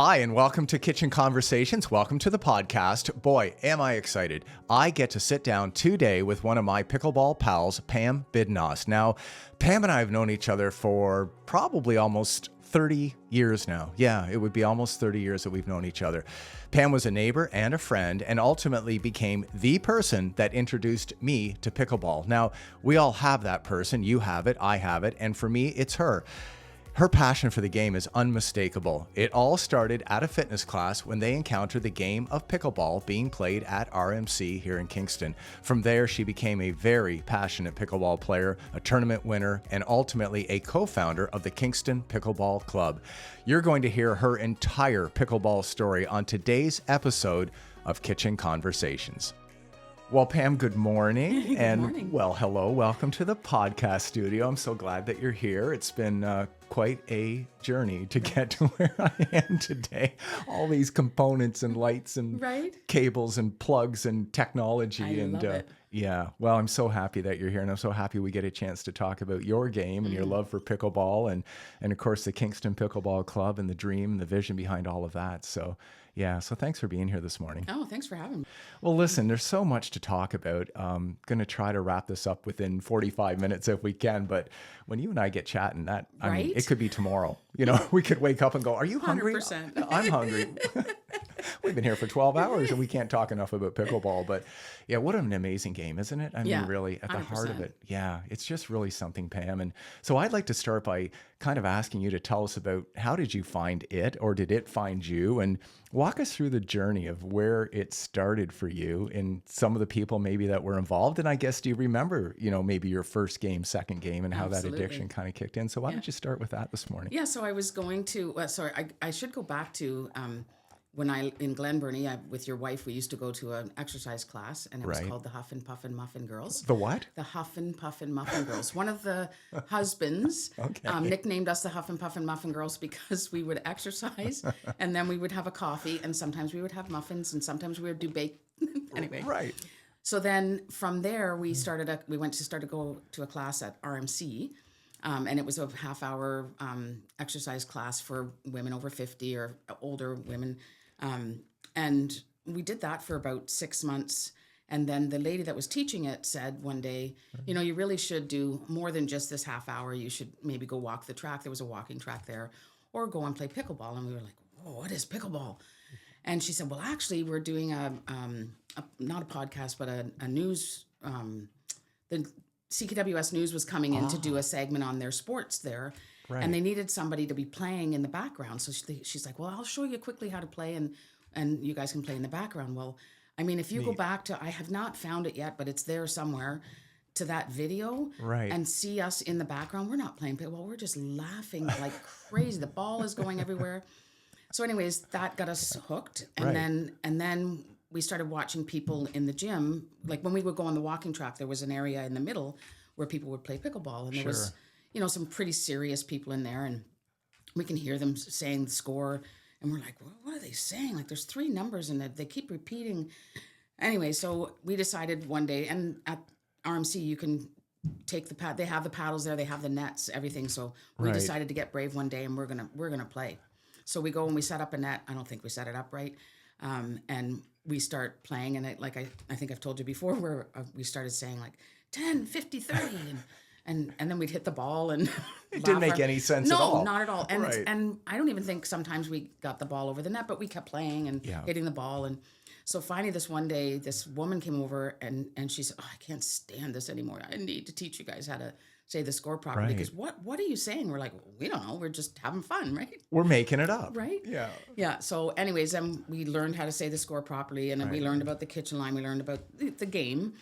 Hi, and welcome to Kitchen Conversations. Welcome to the podcast. Boy, am I excited. I get to sit down today with one of my pickleball pals, Pam Bidinost. Now, Pam and I have known each other for probably almost 30 years now. Yeah, it would be almost 30 years that we've known each other. Pam was a neighbor and a friend and ultimately became the person that introduced me to pickleball. Now, we all have that person. You have it, I have it, and for me, it's her. Her passion for the game is unmistakable. It all started at a fitness class when they encountered the game of pickleball being played at RMC here in Kingston. From there, she became a very passionate pickleball player, a tournament winner, and ultimately a co-founder of the Kingston Pickleball Club. You're going to hear her entire pickleball story on today's episode of Kitchen Conversations. Well, Pam, good morning. Good morning. Well, hello. Welcome to the podcast studio. I'm so glad that you're here. It's been quite a journey to get to where I am today. All these components and lights and cables and plugs and technology. I love it. Yeah. Well, I'm so happy that you're here, and I'm so happy we get a chance to talk about your game and your love for pickleball and of course, the Kingston Pickleball Club and the dream and the vision behind all of that. So thanks for being here this morning. Oh, thanks for having me. Well, listen, there's so much to talk about. Going to try to wrap this up within 45 minutes if we can. But when you and I get chatting, I mean, it could be tomorrow. You know, we could wake up and go, "Are you hungry?" 100%. I'm hungry. We've been here for 12 hours and we can't talk enough about pickleball. But yeah, what an amazing game, isn't it? I mean, really, at the 100%. Heart of it. Yeah, it's just really something, Pam. And so I'd like to start by kind of asking you to tell us about how did you find it, or did it find you? And walk us through the journey of where it started for you and some of the people maybe that were involved. And I guess, do you remember, maybe your first game, second game, and how Absolutely. that addiction kind of kicked in? So why don't you start with that this morning? Yeah, so I was going to, I should go back to when in Glen Burnie, with your wife, we used to go to an exercise class, and it was called the Huffin Puffin Muffin Girls. The what? The Huffin Puffin Muffin Girls. One of the husbands nicknamed us the Huffin Puffin Muffin Girls because we would exercise, and then we would have a coffee, and sometimes we would have muffins, and sometimes we would do bake. Anyway. Right. So then from there, we went to go to a class at RMC. And it was a half-hour exercise class for women over 50 or older women. And we did that for about 6 months. And then the lady that was teaching it said one day, you really should do more than just this half hour. You should maybe go walk the track. There was a walking track there. Or go and play pickleball. And we were like, whoa, what is pickleball? And she said, well, actually, we're doing not a podcast, but a news, the CKWS News was coming in to do a segment on their sports there, and they needed somebody to be playing in the background. So she's like, well, I'll show you quickly how to play, and you guys can play in the background. Well, I mean, if you go back to, I have not found it yet, but it's there somewhere, to that video, and see us in the background. We're not playing pickleball. We're just laughing like crazy. The ball is going everywhere. So anyways, that got us hooked. And then we started watching people in the gym. Like when we would go on the walking track, there was an area in the middle where people would play pickleball. And there was, some pretty serious people in there. And we can hear them saying the score. And we're like, well, what are they saying? Like there's 3 numbers in it. They keep repeating. Anyway, so we decided one day, and at RMC, you can take they have the paddles there. They have the nets, everything. So we decided to get brave one day, and we're gonna play. So we go and we set up a net. I don't think we set it up right. And we start playing, and I think I've told you before, where we started saying like 10, 50, 30, and then we'd hit the ball, and it didn't make any sense at all. No, not at all. And I don't even think sometimes we got the ball over the net, but we kept playing and hitting the ball. And so finally this one day, this woman came over and she said, oh, I can't stand this anymore. I need to teach you guys how to say the score properly, because what are you saying? We're like, we don't know. We're just having fun, right? We're making it up. Right? Yeah. Yeah. So anyways, we learned how to say the score properly, and then we learned about the kitchen line. We learned about the game.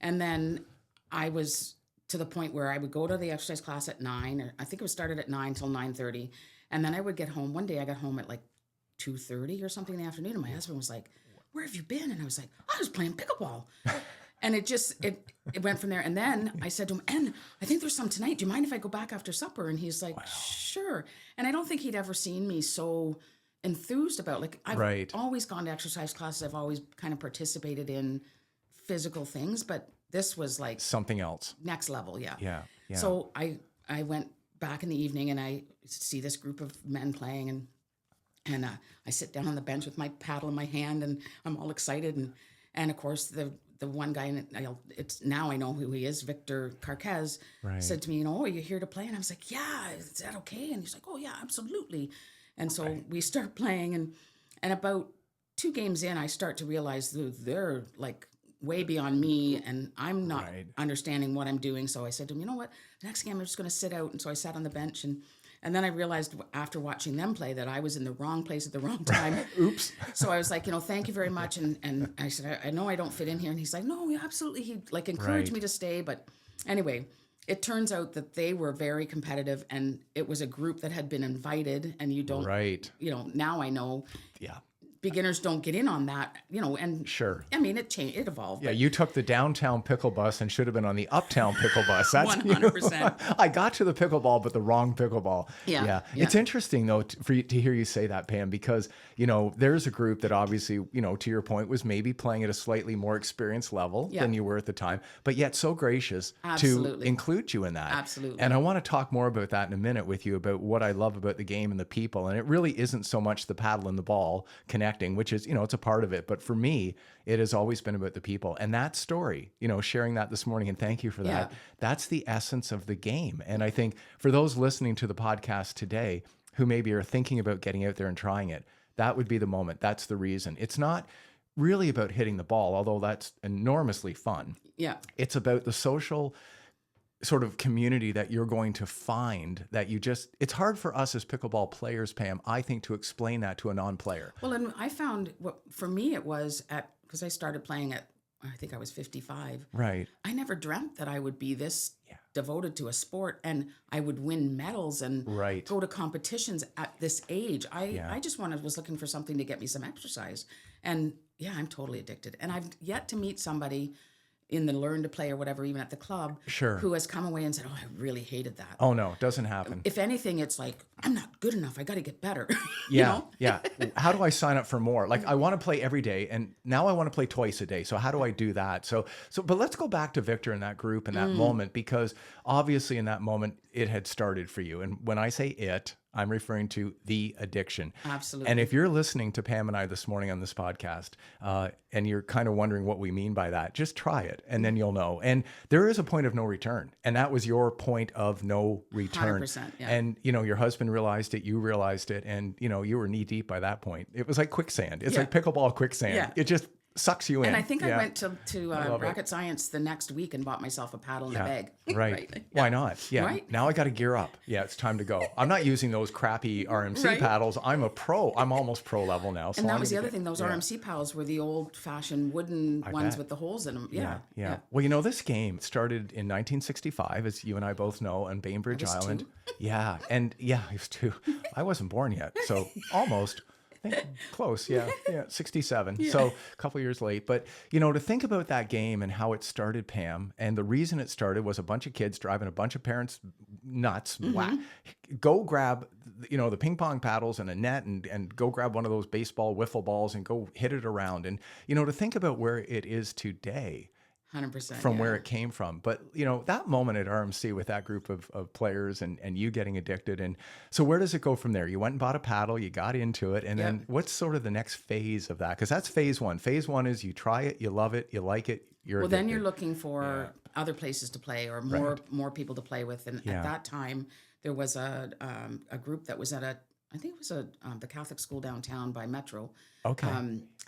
And then I was to the point where I would go to the exercise class at 9, or I think it was started at 9 till 9:30. And then I would get home. One day I got home at like 2:30 or something in the afternoon. And my husband was like, where have you been? And I was like, I was playing pickleball. And it went from there. And then I said to him, and I think there's some tonight. Do you mind if I go back after supper? And he's like, sure. And I don't think he'd ever seen me so enthused about, like, I've always gone to exercise classes. I've always kind of participated in physical things, but this was like something else. Next level. Yeah. Yeah. So I went back in the evening, and I see this group of men playing, And I sit down on the bench with my paddle in my hand, and I'm all excited. And of course, the one guy, and it's now I know who he is, Victor Carquez, Right. said to me, are you here to play? And I was like, yeah, is that okay? And he's like, oh, yeah, absolutely. And so we start playing, and about 2 games in, I start to realize they're like way beyond me, and I'm not understanding what I'm doing. So I said to him, you know what? The next game, I'm just going to sit out. And so I sat on the bench, and then I realized after watching them play that I was in the wrong place at the wrong time. Oops. So I was like, thank you very much. And I said, I know I don't fit in here. And he's like, no, absolutely. He like encouraged me to stay. But anyway, it turns out that they were very competitive, and it was a group that had been invited, and you don't, now I know. Yeah. Beginners don't get in on that, and sure. I mean, it changed, it evolved. Yeah, you took the downtown pickle bus and should have been on the uptown pickle bus. That's 100%. I got to the pickleball, but the wrong pickleball. Yeah. It's interesting though to hear you say that, Pam, because there's a group that obviously to your point was maybe playing at a slightly more experienced level than you were at the time, but yet so gracious to include you in that. Absolutely. And I want to talk more about that in a minute with you about what I love about the game and the people. And it really isn't so much the paddle and the ball connecting, which is, it's a part of it. But for me, it has always been about the people. And that story, sharing that this morning, and thank you for that. Yeah. That's the essence of the game. And I think for those listening to the podcast today who maybe are thinking about getting out there and trying it, that would be the moment. That's the reason. It's not really about hitting the ball, although that's enormously fun. Yeah. It's about the social sort of community that you're going to find that it's hard for us as pickleball players, Pam, I think, to explain that to a non-player. Well, and I found for me it was because I started playing at, I think I was 55. Right. I never dreamt that I would be this devoted to a sport, and I would win medals and go to competitions at this age. I just was looking for something to get me some exercise. And I'm totally addicted. And I've yet to meet somebody in the learn to play or whatever, even at the club, who has come away and said, I really hated that. Oh, no, it doesn't happen. If anything, it's like, I'm not good enough. I got to get better. Yeah. How do I sign up for more? Like, I want to play every day, and now I want to play twice a day. So how do I do that? But let's go back to Victor and that group and that moment, because obviously in that moment, it had started for you. And when I say it, I'm referring to the addiction. Absolutely. And if you're listening to Pam and I this morning on this podcast, and you're kind of wondering what we mean by that, just try it and then you'll know. And there is a point of no return. And that was your point of no return. 100%, yeah. And, your husband realized it, you realized it, and, you were knee deep by that point. It was like quicksand. It's like pickleball quicksand. Yeah. It just sucks you in. And I think I went to Racket Science the next week and bought myself a paddle and a bag. Right. Why not? Yeah. Right? Now I got to gear up. Yeah, it's time to go. I'm not using those crappy RMC paddles. I'm a pro. I'm almost pro level now. So and that was the other thing. Those RMC paddles were the old-fashioned wooden ones with the holes in them. Yeah. Well, this game started in 1965, as you and I both know, on Bainbridge Island. 2. Yeah. And I was 2. I wasn't born yet. So almost. Close, 67. So a couple years late. But, to think about that game and how it started, Pam, and the reason it started was a bunch of kids driving a bunch of parents nuts. Go grab, the ping pong paddles and a net and go grab one of those baseball wiffle balls and go hit it around. And, to think about where it is today. 100%. From where it came from. But, that moment at RMC with that group of players and you getting addicted. And so where does it go from there? You went and bought a paddle, you got into it. And then what's sort of the next phase of that? Because that's phase one. Phase one is you try it, you love it, you like it, you're addicted. Then you're looking for other places to play or more people to play with. And at that time, there was a group that was at I think it was the Catholic school downtown by Metro. Okay.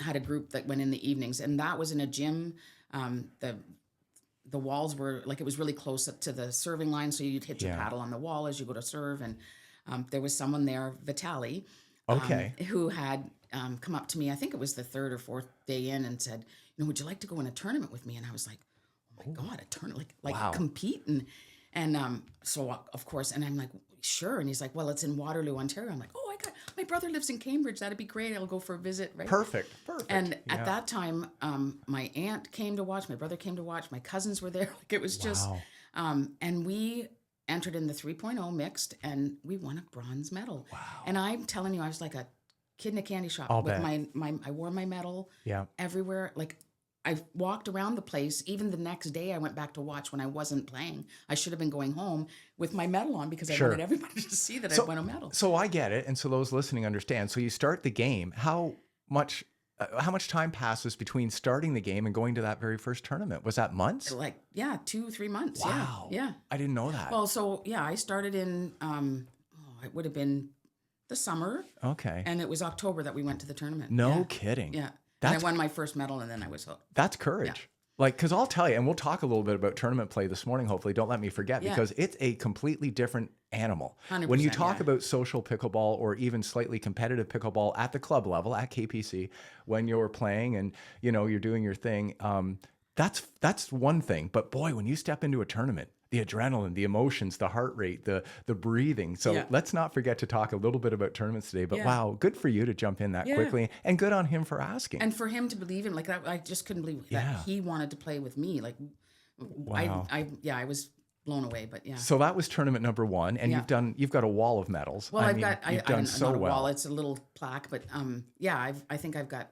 Had a group that went in the evenings. And that was in a gym. The walls were like, it was really close up to the serving line, so you'd hit your paddle on the wall as you go to serve. And there was someone there, Vitali, who had come up to me. I think it was the 3rd or 4th day in, and said, would you like to go in a tournament with me? And I was like, oh my God, a tournament, like compete. And so of course, and I'm like, sure. And he's like, well, it's in Waterloo, Ontario. I'm like, oh, my brother lives in Cambridge. That'd be great. I'll go for a visit. Right. Perfect. And at that time, my aunt came to watch, my brother came to watch, my cousins were there. Like it was just, and we entered in the 3.0 mixed and we won a bronze medal. Wow. And I'm telling you, I was like a kid in a candy shop. I'll with bet. I wore my medal everywhere. Like I walked around the place. Even the next day, I went back to watch when I wasn't playing. I should have been going home with my medal on because I wanted everybody to see that I won a medal. So I get it. And so those listening understand. So you start the game. How much time passes between starting the game and going to that very first tournament? Was that months? Like, 2-3 months. Wow. Yeah. I didn't know that. Well, so I started in, it would have been the summer. Okay. And it was October that we went to the tournament. No kidding. Yeah. And I won my first medal and then I was hooked. That's courage. Yeah. Like, because I'll tell you, and we'll talk a little bit about tournament play this morning, hopefully. Don't let me forget, because it's a completely different animal. When you talk about social pickleball or even slightly competitive pickleball at the club level, at KPC, when you're playing and, you're doing your thing, that's one thing. But boy, when you step into a tournament, the adrenaline, the emotions, the heart rate, the breathing. So let's not forget to talk a little bit about tournaments today. But wow, good for you to jump in that quickly, and good on him for asking. And for him to believe in, like that, I just couldn't believe that he wanted to play with me. Like, wow. I was blown away. But So that was tournament number 1, and you've got a wall of medals. Well, I've done so well. Wall, it's a little plaque, but I think I've got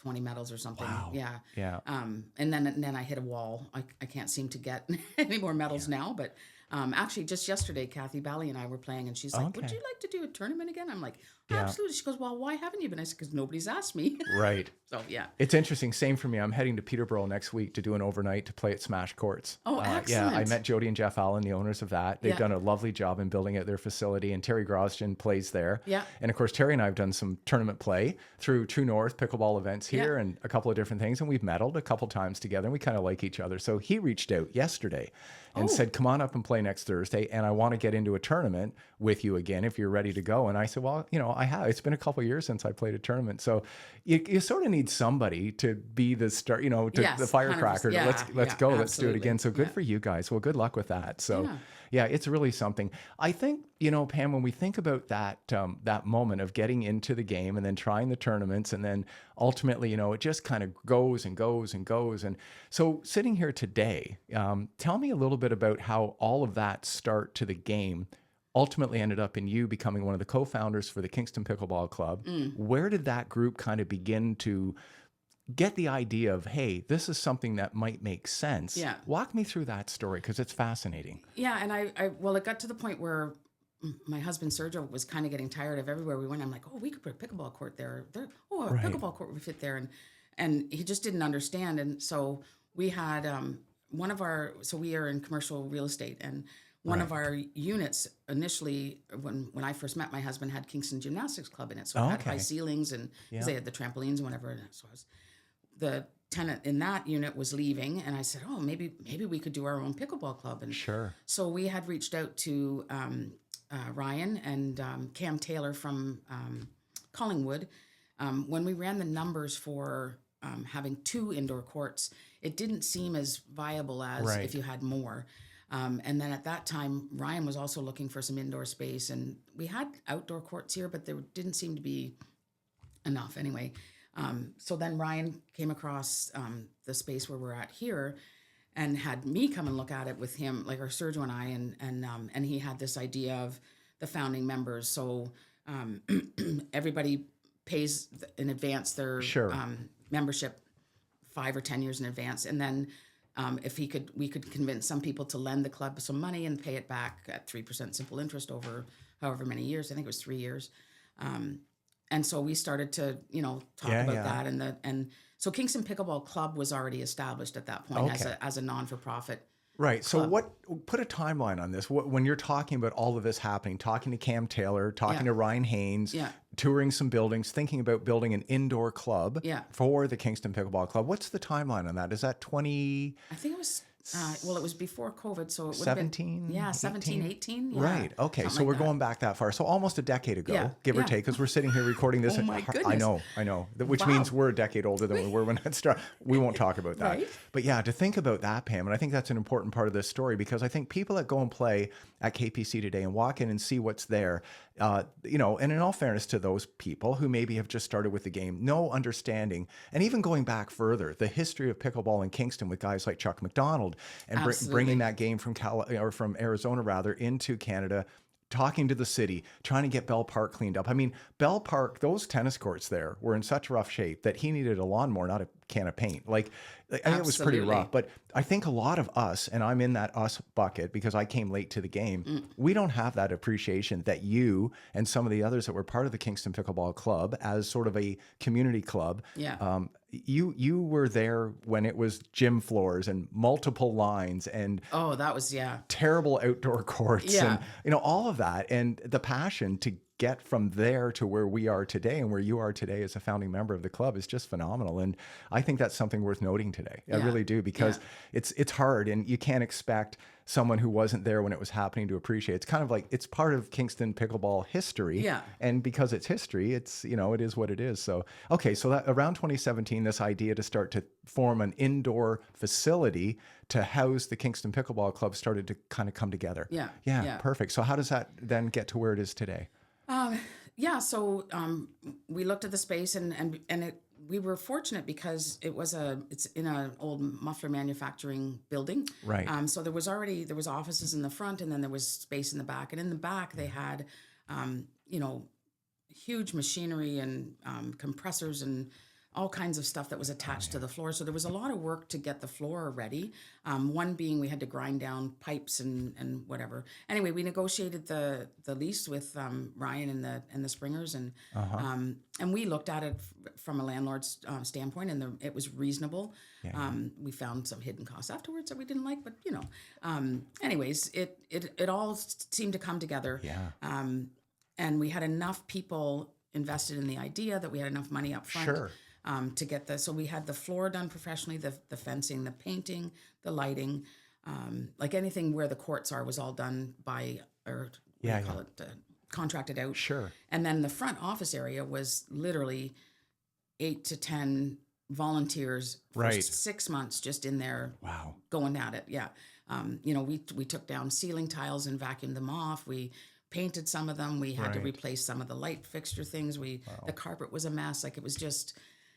20 medals or something. Wow. Yeah. And then I hit a wall. I can't seem to get any more medals now. But actually, just yesterday, Kathy Bally and I were playing, and she's like, "Would you like to do a tournament again?" I'm like, "Absolutely." She goes, "Well, why haven't you been?" I said, "Because nobody's asked me." Right. So it's interesting. Same for me. I'm heading to Peterborough next week to do an overnight to play at Smash Courts. Oh, excellent. I met Jody and Jeff Allen, the owners of that. They've done a lovely job in building out their facility, and Terry Grosjean plays there. Yeah. And of course, Terry and I have done some tournament play through True North pickleball events here and a couple of different things, and we've medaled a couple times together, and we kind of like each other. So he reached out yesterday and said, "Come on up and play next Thursday, and I want to get into a tournament with you again if you're ready to go." And I said, "Well, I have. It's been a couple of years since I played a tournament, so you sort of need somebody to be the start, the firecracker. Let's go, let's do it again." So good for you guys. Well, good luck with that. So it's really something. I think Pam, when we think about that that moment of getting into the game and then trying the tournaments, and then ultimately it just kind of goes and goes and goes. And so sitting here today, tell me a little bit about how all of that start to the game ultimately ended up in you becoming one of the co-founders for the Kingston Pickleball Club. Where did that group kind of begin to get the idea of, hey, this is something that might make sense? Walk me through that story, because it's fascinating. And it got to the point where my husband Sergio was kind of getting tired of everywhere we went. I'm like, we could put a pickleball court there. Pickleball court would fit there. And he just didn't understand. And so we had we are in commercial real estate, and one of our units initially, when I first met my husband, had Kingston Gymnastics Club in it. So it had high ceilings, and they had the trampolines and whatever. So the tenant in that unit was leaving, and I said, maybe we could do our own pickleball club. And so we had reached out to Ryan and Cam Taylor from Collingwood. When we ran the numbers for having 2 indoor courts, it didn't seem as viable as if you had more. And then at that time, Ryan was also looking for some indoor space, and we had outdoor courts here, but there didn't seem to be enough anyway. So then Ryan came across the space where we're at here, and had me come and look at it with him, like our Sergio and I, and he had this idea of the founding members. So everybody pays in advance their membership 5 or 10 years in advance, and then if we could convince some people to lend the club some money and pay it back at 3% simple interest over however many years. I think it was 3 years. And so we started to, talk about that. And so Kingston Pickleball Club was already established at that point as a non-for-profit. Right. So put a timeline on this. When you're talking about all of this happening, talking to Cam Taylor, talking to Ryan Haynes, touring some buildings, thinking about building an indoor club for the Kingston Pickleball Club. What's the timeline on that? Is that 20? I think it was, it was before COVID. So it would 17? have been, 17, 18. Yeah, right. Okay. So we're going back that far. So almost a decade ago, give or take, because we're sitting here recording this. Oh my goodness. I know. Which means we're a decade older than we were when that started. We won't talk about that. Right? But to think about that, Pam, and I think that's an important part of this story, because I think people that go and play at KPC today and walk in and see what's there, and in all fairness to those people who maybe have just started with the game, no understanding, and even going back further, the history of pickleball in Kingston with guys like Chuck McDonald, and bringing that game from from Arizona rather into Canada, talking to the city, trying to get Bell Park cleaned up. I mean, Bell Park, those tennis courts there were in such rough shape that he needed a lawnmower, not a can of paint. Like, I think it was pretty Absolutely. rough. But I think a lot of us, and I'm in that us bucket because I came late to the game, we don't have that appreciation that you and some of the others that were part of the Kingston Pickleball Club as sort of a community club. Yeah. You were there when it was gym floors and multiple lines and Oh, that was, yeah. terrible outdoor courts Yeah. and all of that, and the passion to get from there to where we are today and where you are today as a founding member of the club is just phenomenal. And I think that's something worth noting today. I Yeah. really do, because it's hard, and you can't expect someone who wasn't there when it was happening to appreciate. It's kind of like, it's part of Kingston pickleball history. Yeah. And because it's history, it's, it is what it is. So, okay. So that around 2017, this idea to start to form an indoor facility to house the Kingston Pickleball Club started to kind of come together. Yeah. Yeah. Yeah. Perfect. So how does that then get to where it is today? So we looked at the space and we were fortunate because it's in an old muffler manufacturing building. Right. So there was offices in the front, and then there was space in the back. And in the back they had, huge machinery and compressors and all kinds of stuff that was attached to the floor. So there was a lot of work to get the floor ready. One being we had to grind down pipes and whatever. Anyway, we negotiated the lease with Ryan and the Springers, and we looked at it from a landlord's standpoint, and it was reasonable. We found some hidden costs afterwards that we didn't like, but anyways, it all seemed to come together. Yeah. And we had enough people invested in the idea that we had enough money up front. Sure. To get so we had the floor done professionally, the fencing, the painting, the lighting, like anything where the courts are was all done by, or contracted out. Sure. And then the front office area was literally 8 to 10 volunteers for Right. 6 months just in there. Wow. Going at it. Yeah. We took down ceiling tiles and vacuumed them off. We painted some of them. We had to Right. replace some of the light fixture things. The carpet was a mess. Like, it was just,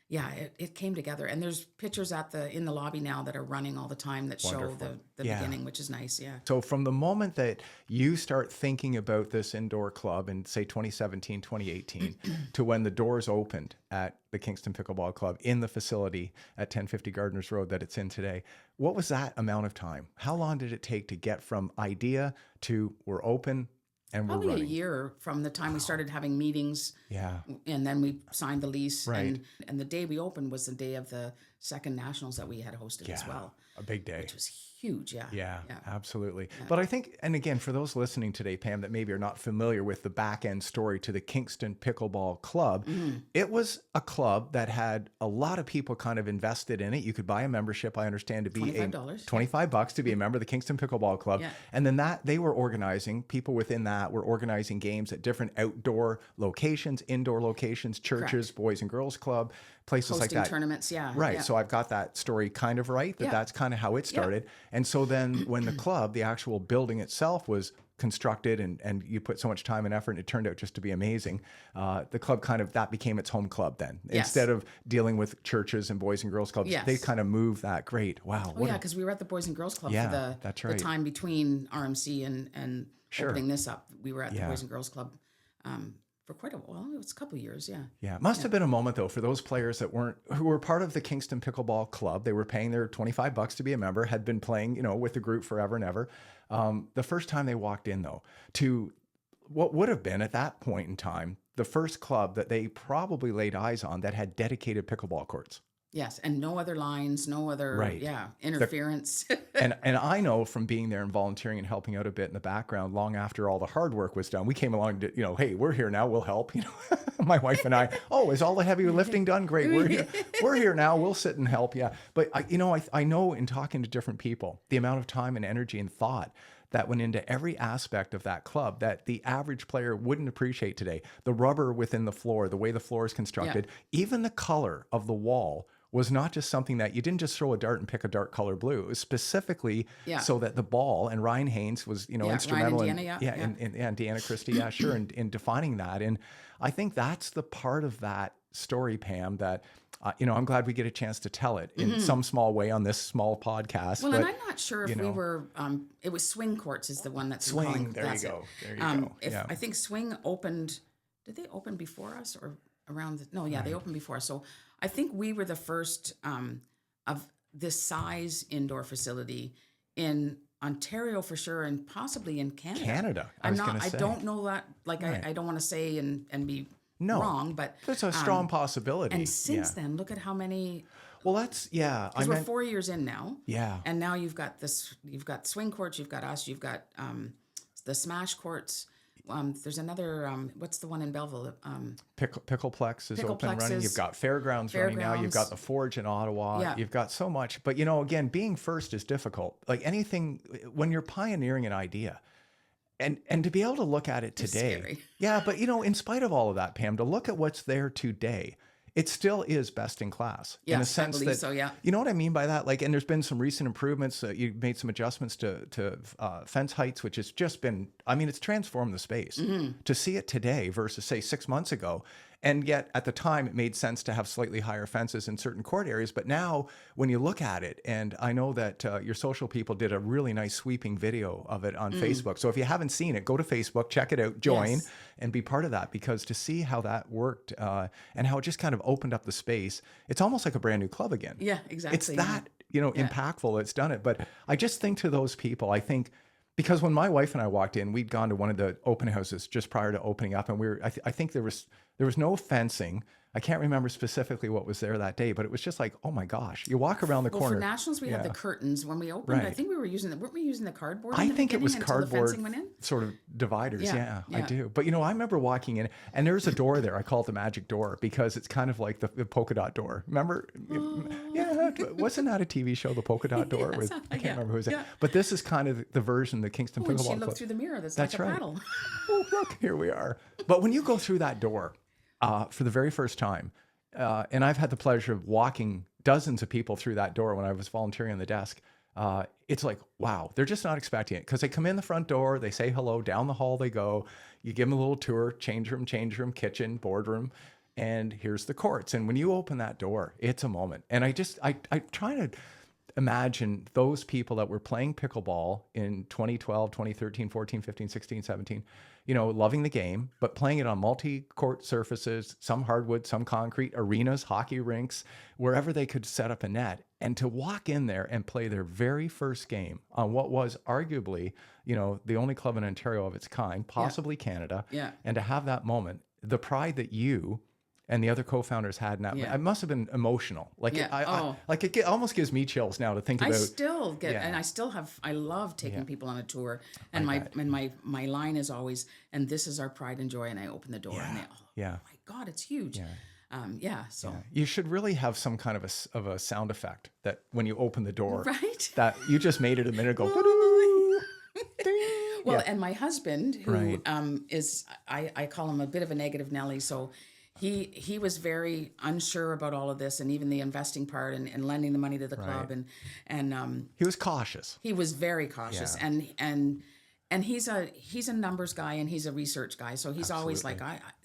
it came together. And there's pictures in the lobby now that are running all the time that Wonderful. show the beginning, which is nice. Yeah. So from the moment that you start thinking about this indoor club in, say, 2017, 2018, to when the doors opened at the Kingston Pickleball Club in the facility at 1050 Gardeners Road that it's in today, what was that amount of time? How long did it take to get from idea to we're open and we're Probably running? a year from the time we started having meetings. Yeah. And then we signed the lease. Right. And the day we opened was the day of the second nationals that we had hosted as well. A big day. Which was huge. Yeah. Yeah, absolutely. But I think, and again, for those listening today, Pam, that maybe are not familiar with the back end story to the Kingston Pickleball Club, it was a club that had a lot of people kind of invested in it. You could buy a membership, I understand, to be $25. $25 to be a member of the Kingston Pickleball Club. Yeah. And then they were organizing, people within that were organizing games at different outdoor locations, indoor locations, churches, Correct. Boys and Girls Club, places Hosting like that. tournaments. Yeah. Right. Yeah. So I've got that story kind of right, that's kind of how it started. And so then when the club, the actual building itself was constructed and you put so much time and effort and it turned out just to be amazing, the club that became its home club then. Yes. Instead of dealing with churches and Boys and Girls Clubs, Yes. they kind of moved that. Great. Wow. Oh, yeah, because we were at the Boys and Girls Club Yeah, for that's the right. time between RMC and Sure. opening this up. We were at the Yeah. Boys and Girls Club for quite a while. It was a couple of years, yeah. Yeah, it must have been a moment though for those players who were part of the Kingston Pickleball Club. They were paying their $25 to be a member, had been playing, with the group forever and ever. The first time they walked in though, to what would have been at that point in time, the first club that they probably laid eyes on that had dedicated pickleball courts. Yes, and no other lines, no other Right. interference. And I know from being there and volunteering and helping out a bit in the background, long after all the hard work was done, we came along to, hey, we're here now, we'll help. My wife and I, is all the heavy lifting done? Great, we're here. We're here now, we'll sit and help. Yeah. But I know in talking to different people, the amount of time and energy and thought that went into every aspect of that club that the average player wouldn't appreciate today. The rubber within the floor, the way the floor is constructed, even the color of the wall was not just something that you didn't just throw a dart and pick a dark color blue. It was specifically so that the ball, and Ryan Haynes was, instrumental Ryan and Deanna, and Deanna Christie, sure, in defining that. And I think that's the part of that story, Pam, that I'm glad we get a chance to tell it in some small way on this small podcast. Well, and I'm not sure if we were. It was Swing Courts is the one that's Swing. calling. There you That's go. it. There you go. I think Swing opened. Did they open before us or? They opened before. So I think we were the first of this size indoor facility in Ontario for sure, and possibly in Canada. Canada, I don't know that. Like I don't want to say and be wrong, but there's a strong possibility. And since then, look at how many. Well, that's Because we're 4 years in now. Yeah. And now you've got this. You've got swing courts. You've got us. You've got the smash courts. There's another. What's the one in Belleville? Pickleplex is open and running. You've got Fairgrounds running now. You've got the Forge in Ottawa. Yeah. You've got so much. But again, being first is difficult. Like anything, when you're pioneering an idea, and to be able to look at it today. It's scary. Yeah, but in spite of all of that, Pam, to look at what's there today. It still is best in class in a sense that, so, yeah. You know what I mean by that? Like, and there's been some recent improvements. You made some adjustments to fence heights, which has just been, it's transformed the space. To see it today versus say 6 months ago. And yet at the time it made sense to have slightly higher fences in certain court areas. But now when you look at it, and I know that your social people did a really nice sweeping video of it on Facebook. So if you haven't seen it, go to Facebook, check it out, join, and be part of that, because to see how that worked and how it just kind of opened up the space, it's almost like a brand new club again. Yeah, exactly. It's that, impactful. It's done it. But I just think to those people, I think, because when my wife and I walked in, we'd gone to one of the open houses just prior to opening up, and I think there was no fencing. I can't remember specifically what was there that day, but it was just like, oh my gosh, you walk around the corner. For Nationals, we had the curtains. When we opened, I think weren't we using the cardboard? I think it was until cardboard the fencing went in? sort of dividers. Yeah, I do. But I remember walking in, and there's a door there. I call it the magic door because it's kind of like the polka dot door. Remember? Oh. Yeah, wasn't that a TV show, the polka dot door? I can't remember who was it. Yeah. But this is kind of the version, the Kingston Pickleball Club. She looked through the mirror. That's like a paddle. Oh, look, here we are. But when you go through that door for the very first time, and I've had the pleasure of walking dozens of people through that door when I was volunteering on the desk. It's like, wow, they're just not expecting it, because they come in the front door, they say hello, down the hall they go, you give them a little tour, change room, kitchen, boardroom, and here's the courts. And when you open that door, it's a moment. And I try to imagine those people that were playing pickleball in 2012, 2013, 14, 15, 16, 17, loving the game, but playing it on multi-court surfaces, some hardwood, some concrete, arenas, hockey rinks, wherever they could set up a net, and to walk in there and play their very first game on what was arguably, the only club in Ontario of its kind, possibly Canada, and to have that moment, the pride that you and the other co-founders had in that. It must have been emotional. Like, it almost gives me chills now to think about. I still get, and I still have, I love taking people on a tour, and my line is always, and this is our pride and joy, and I open the door, and they, oh my God, it's huge. So you should really have some kind of a sound effect that when you open the door, right? That you just made it a minute ago. Well, and my husband, who is, I call him a bit of a negative Nelly, so he was very unsure about all of this, and even the investing part and lending the money to the club, and he was cautious. He was very cautious, and he's a numbers guy, and he's a research guy, so he's always like,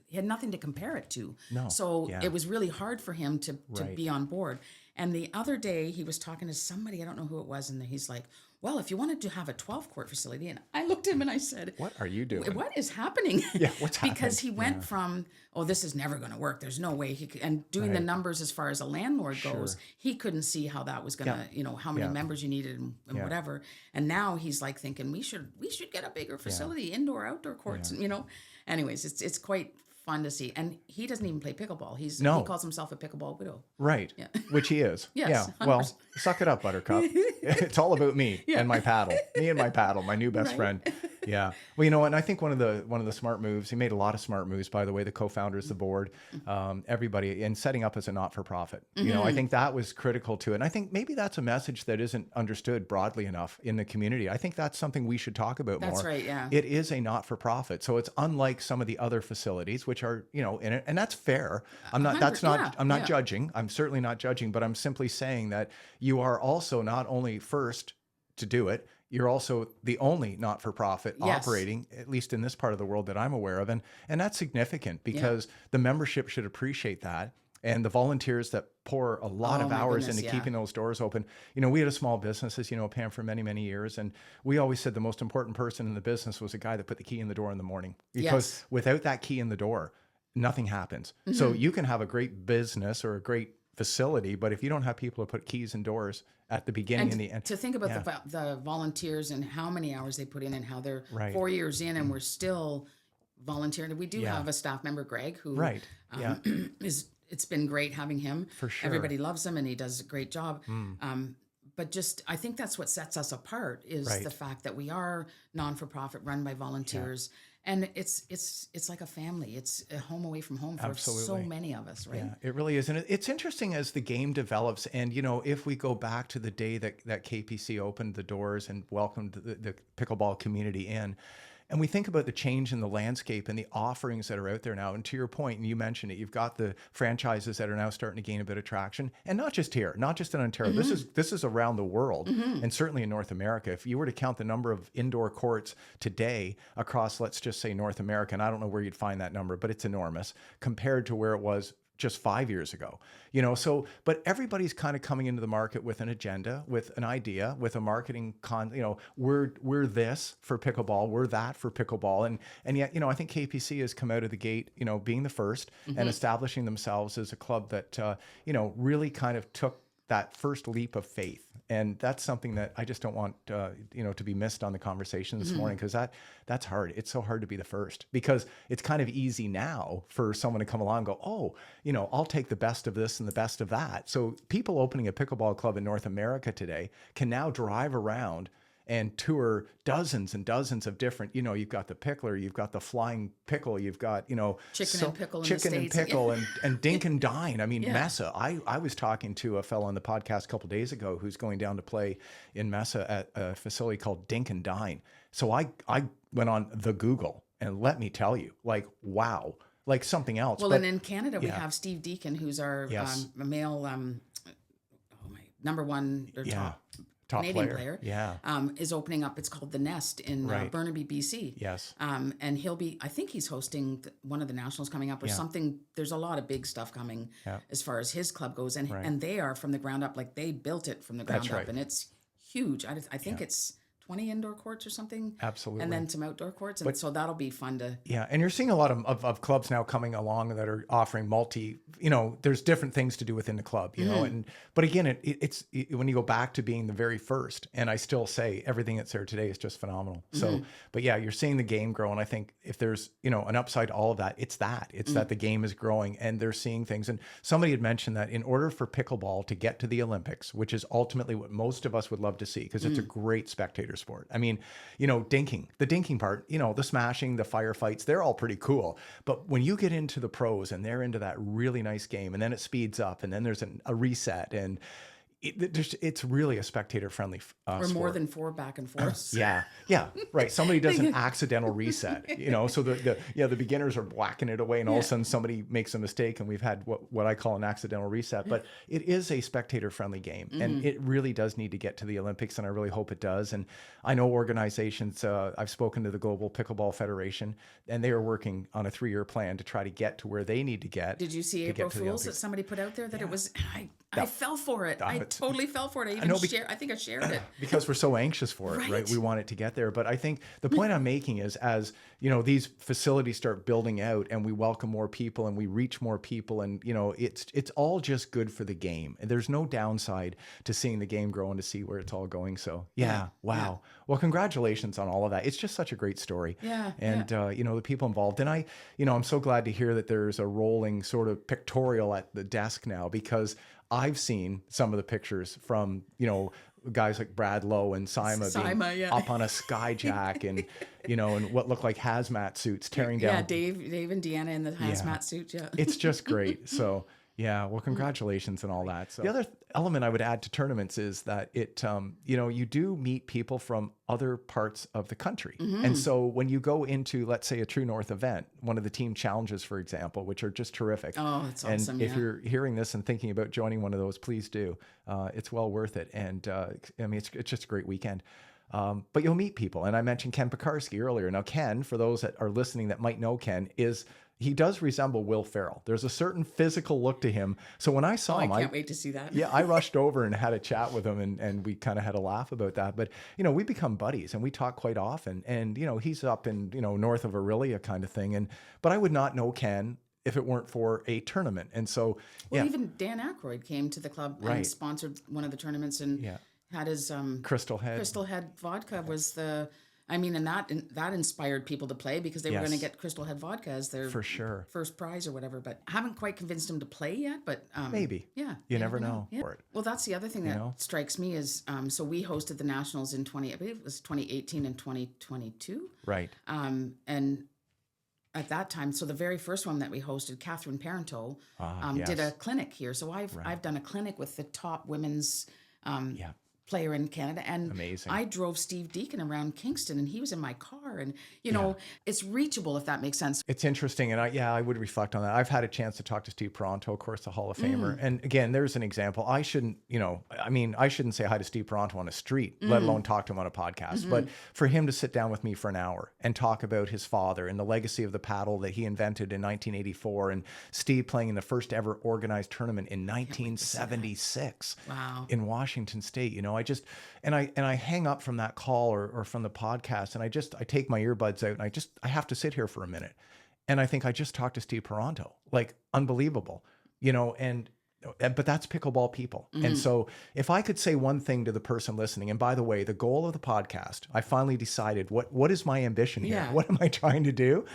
he had nothing to compare it to. No. So it was really hard for him to be on board. And the other day he was talking to somebody, I don't know who it was, and he's like, well, if you wanted to have a 12-court facility, and I looked at him and I said, what are you doing? What is happening? Yeah, what's happening? Because he went from, this is never going to work. There's no way he could, and doing the numbers as far as a landlord goes, he couldn't see how that was going to, how many members you needed and whatever. And now he's like thinking we should get a bigger facility, indoor, outdoor courts, and, anyways, it's quite fun to see. And he doesn't even play pickleball. He calls himself a pickleball widow. Right. Yeah. Which he is. Yes, yeah. Well, suck it up, Buttercup. It's all about me and my paddle. Me and my paddle, my new best friend. Yeah. Well, and I think one of the smart moves, he made a lot of smart moves, by the way, the co-founders, the board, everybody, in setting up as a not-for-profit. I think that was critical to it. And I think maybe that's a message that isn't understood broadly enough in the community. I think that's something we should talk about more. That's right, yeah. It is a not-for-profit. So it's unlike some of the other facilities, which are, in it, and that's fair. I'm not judging. I'm certainly not judging, but I'm simply saying that you are also not only first to do it, you're also the only not-for-profit operating, at least in this part of the world that I'm aware of. And that's significant because the membership should appreciate that. And the volunteers that pour a lot of hours into keeping those doors open. We had a small business, as you know, Pam, for many, many years. And we always said the most important person in the business was a guy that put the key in the door in the morning. Because without that key in the door, nothing happens. So you can have a great business or a great facility, but if you don't have people to put keys and doors at the beginning and the end. To think about the volunteers and how many hours they put in and how they're Right. 4 years in and we're still volunteering. We do have a staff member, Greg, who it's been great having him. For sure. Everybody loves him and he does a great job. But just, I think that's what sets us apart is the fact that we are non-for-profit run by volunteers. And it's like a family. It's a home away from home for so many of us, right? Yeah, it really is. And it's interesting as the game develops. And, if we go back to the day that KPC opened the doors and welcomed the pickleball community in, and we think about the change in the landscape and the offerings that are out there now. And to your point, and you mentioned it, you've got the franchises that are now starting to gain a bit of traction, and not just here, not just in Ontario. This is around the world, and certainly in North America. If you were to count the number of indoor courts today across, let's just say North America, and I don't know where you'd find that number, but it's enormous compared to where it was just 5 years ago, but everybody's kind of coming into the market with an agenda, with an idea, with a marketing we're this for pickleball, we're that for pickleball. And yet, I think KPC has come out of the gate, being the first and establishing themselves as a club that, really kind of took that first leap of faith. And that's something that I just don't want, to be missed on the conversation this morning, because that's hard. It's so hard to be the first, because it's kind of easy now for someone to come along and go, oh, I'll take the best of this and the best of that. So people opening a pickleball club in North America today can now drive around and tour dozens and dozens of different, you've got the pickler, you've got the flying pickle, you've got, chicken and pickle and dink and dine. I mean, Mesa. I was talking to a fellow on the podcast a couple of days ago who's going down to play in Mesa at a facility called Dink and Dine. So I went on the Google, and let me tell you, like, wow, like something else. Well, and in Canada, we have Steve Deacon, who's our male, number one or top Canadian player, is opening up. It's called The Nest in Burnaby, BC. Yes. And I think he's hosting one of the nationals coming up or something. There's a lot of big stuff coming as far as his club goes. And they are from the ground up, like they built it from the ground up. And it's huge. I think it's 20 indoor courts or something. Absolutely. And then some outdoor courts. And so that'll be fun to... Yeah. And you're seeing a lot of clubs now coming along that are offering there's different things to do within the club, but again, it's when you go back to being the very first, and I still say everything that's there today is just phenomenal. So, but yeah, you're seeing the game grow. And I think if there's, an upside to all of that, it's that the game is growing and they're seeing things. And somebody had mentioned that in order for pickleball to get to the Olympics, which is ultimately what most of us would love to see, because it's a great spectator sport. I mean, the dinking part, the smashing, the firefights, they're all pretty cool. But when you get into the pros and they're into that really nice game, and then it speeds up, and then there's a reset, and it's really a spectator-friendly or sport. more than 4 back and forths. Yeah, right. Somebody does an accidental reset, so the beginners are whacking it away, and all of a sudden somebody makes a mistake, and we've had what I call an accidental reset. But it is a spectator-friendly game, and it really does need to get to the Olympics, and I really hope it does. And I know organizations, I've spoken to the Global Pickleball Federation, and they are working on a 3-year plan to try to get to where they need to get. Did you see April Fools that somebody put out there that it was... I fell for it. I totally fell for it. I think I shared it. Because we're so anxious for it, right? We want it to get there. But I think the point I'm making is, as these facilities start building out and we welcome more people and we reach more people, and it's all just good for the game. And there's no downside to seeing the game grow and to see where it's all going. So wow. Yeah. Well, congratulations on all of that. It's just such a great story. Yeah. And the people involved. And I'm so glad to hear that there's a rolling sort of pictorial at the desk now, because I've seen some of the pictures from, guys like Brad Lowe and Sima being up on a skyjack and, and what looked like hazmat suits tearing down. Yeah, Dave and Deanna in the hazmat suits, It's just great. So, yeah, well, congratulations and all that. So the other element I would add to tournaments is that it, you do meet people from other parts of the country. And so when you go into, let's say, a True North event, one of the team challenges, for example, which are just terrific. Oh, that's awesome. And if you're hearing this and thinking about joining one of those, please do. It's well worth it. And it's just a great weekend. But you'll meet people. And I mentioned Ken Pekarsky earlier. Now, Ken, for those that are listening that might know Ken, he does resemble Will Ferrell. There's a certain physical look to him. So when I saw him, I can't wait to see that. Yeah, I rushed over and had a chat with him, and we kind of had a laugh about that. But, we become buddies and we talk quite often. And, he's up in, north of Aurelia kind of thing. But I would not know Ken if it weren't for a tournament. And so, Well, even Dan Aykroyd came to the club and Right. sponsored one of the tournaments and had his Crystal Head. Crystal Head vodka was the. I mean, and that inspired people to play because they were going to get Crystal Head vodka as their For sure. first prize or whatever. But I haven't quite convinced him to play yet. But Maybe. yeah, You never know. Yeah. Well, that's the other thing that strikes me is so we hosted the nationals in I believe it was 2018 and 2022. Right. And at that time, so the very first one that we hosted, Catherine Parenteau, did a clinic here. So I've done a clinic with the top women's player in Canada, and Amazing. I drove Steve Deacon around Kingston, and he was in my car, and you know it's reachable if that makes sense. It's interesting, and I would reflect on that. I've had a chance to talk to Steve Peranto, of course, the Hall of Famer, and again, there's an example. I shouldn't say hi to Steve Peranto on a street, let alone talk to him on a podcast. But for him to sit down with me for an hour and talk about his father and the legacy of the paddle that he invented in 1984, and Steve playing in the first ever organized tournament in 1976 in Washington State, I hang up from that call or from the podcast, and I take my earbuds out, and I have to sit here for a minute, and I think I just talked to Steve Peranto, like unbelievable, but that's pickleball people. And so if I could say one thing to the person listening, and by the way, the goal of the podcast, I finally decided what is my ambition here? Yeah. What am I trying to do?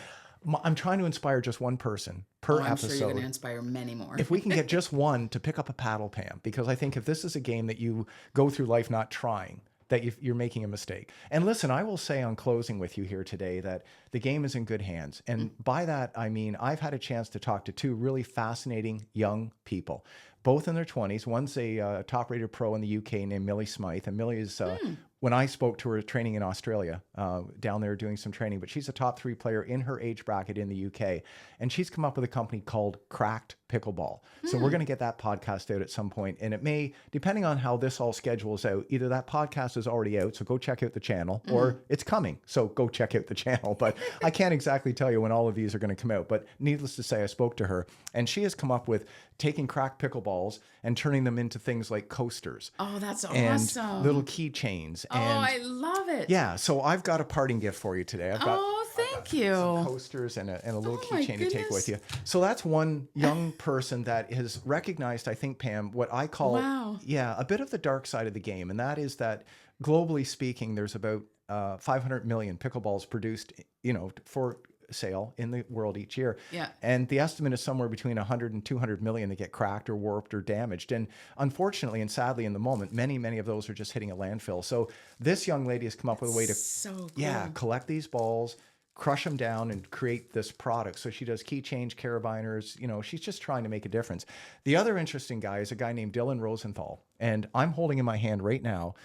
I'm trying to inspire just one person per I'm episode. sure you're going to inspire many more. If we can get just one to pick up a paddle, Pam, because I think if this is a game that you go through life not trying, that you're making a mistake. And listen, I will say on closing with you here today that the game is in good hands. And by that, I mean, I've had a chance to talk to two really fascinating young people, both in their 20s. One's a top-rated pro in the UK named Millie Smythe. And Millie is, when I spoke to her training in Australia, down there doing some training, but she's a top 3 player in her age bracket in the UK. And she's come up with a company called Cracked Pickleball. So we're going to get that podcast out at some point. And it may, depending on how this all schedules out, either that podcast is already out, so go check out the channel, or it's coming, so go check out the channel. But I can't exactly tell you when all of these are going to come out. But needless to say, I spoke to her, and she has come up with taking cracked pickleballs and turning them into things like coasters. Oh, that's and awesome. Little keychains. Oh, I love it. Yeah, so I've got a parting gift for you today. I've got thank you. some coasters and a little keychain to take with goodness. you. So that's one young person that has recognized, I think, Pam, what I call a bit of the dark side of the game. And that is that globally speaking, there's about 500 million pickleballs produced, for sale in the world each year. Yeah. And the estimate is somewhere between 100 and 200 million that get cracked or warped or damaged. And unfortunately and sadly in the moment, many, many of those are just hitting a landfill. So this young lady has come up with a way to collect these balls, crush them down, and create this product. So she does keychains, carabiners, she's just trying to make a difference. The other interesting guy is a guy named Dylan Rosenthal. And I'm holding in my hand right now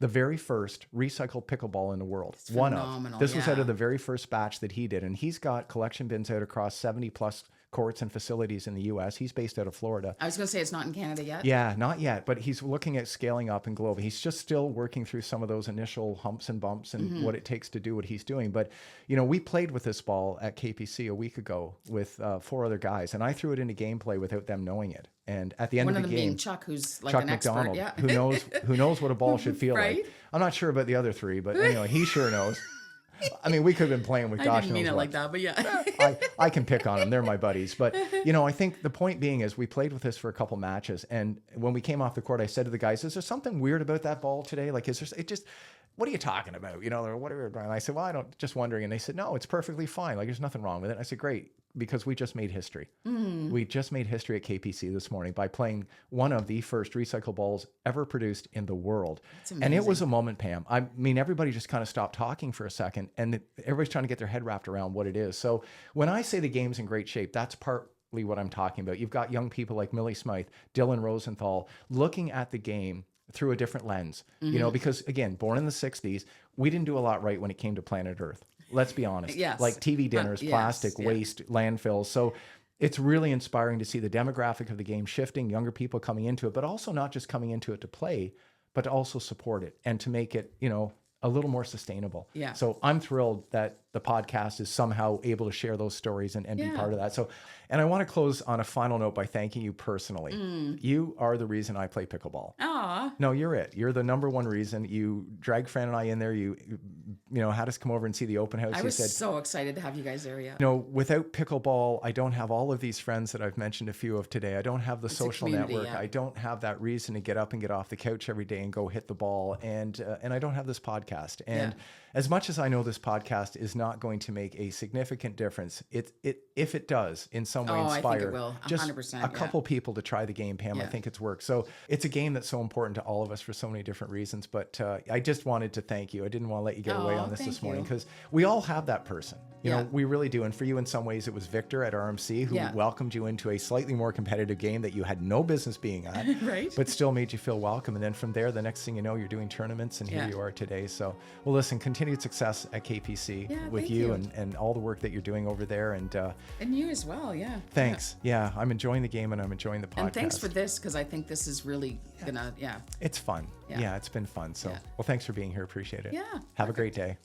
the very first recycled pickleball in the world. It's phenomenal. This was out of the very first batch that he did. And he's got collection bins out across 70 plus courts and facilities in the U.S. He's based out of Florida. I was going to say it's not in Canada yet. Yeah, not yet, but he's looking at scaling up and global. He's just still working through some of those initial humps and bumps and what it takes to do what he's doing. But, we played with this ball at KPC a week ago with 4 other guys, and I threw it into gameplay without them knowing it. And at the end of the game, one of them being Chuck, who's like Chuck an McDonald, expert, who knows what a ball should feel Right? like. I'm not sure about the other 3, but anyway, he sure knows. I mean, we could have been playing with I gosh didn't mean knows it what. like that, but yeah. I can pick on them. They're my buddies. But, I think the point being is we played with this for a couple matches. And when we came off the court, I said to the guys, is there something weird about that ball today? Like, what are you talking about? Or whatever. And I said, well, just wondering. And they said, no, it's perfectly fine. Like, there's nothing wrong with it. And I said, great, because we just made history. We just made history at KPC this morning by playing one of the first recycled balls ever produced in the world. And it was a moment, Pam. I mean, everybody just kind of stopped talking for a second, and everybody's trying to get their head wrapped around what it is. So when I say the game's in great shape, that's partly what I'm talking about. You've got young people like Millie Smythe, Dylan Rosenthal, looking at the game through a different lens, because again, born in the 60s, we didn't do a lot right when it came to planet Earth. Let's be honest. Yes. Like TV dinners, plastic, waste, landfills. So it's really inspiring to see the demographic of the game shifting, younger people coming into it, but also not just coming into it to play, but to also support it and to make it, a little more sustainable. Yeah. So I'm thrilled that the podcast is somehow able to share those stories and be Yeah. part of that. So, and I want to close on a final note by thanking you personally. You are the reason I play pickleball. Aw. No, you're it. You're the number one reason. You dragged Fran and I in there. You had us come over and see the open house. I You was said, so excited to have you guys there. Yeah. without pickleball, I don't have all of these friends that I've mentioned a few of today. I don't have the social community, network. yeah. I don't have that reason to get up and get off the couch every day and go hit the ball. And I don't have this podcast. And as much as I know this podcast is not going to make a significant difference, if it does in some way I inspire think it will. 100%, just a couple people to try the game, Pam, I think it's worked. So it's a game that's so important to all of us for so many different reasons. But I just wanted to thank you. I didn't want to let you get away on this morning, because we all have that person. We really do. And for you, in some ways, it was Victor at RMC who welcomed you into a slightly more competitive game that you had no business being at, Right. but still made you feel welcome. And then from there, the next thing you know, you're doing tournaments, and here you are today. So, well, listen, continued success at KPC with you. And all the work that you're doing over there. And you as well. Yeah. thanks. Yeah, I'm enjoying the game and I'm enjoying the podcast. And thanks for this, because I think this is really gonna. It's fun. Yeah, it's been fun. So, well, thanks for being here. Appreciate it. Yeah. Have a great day.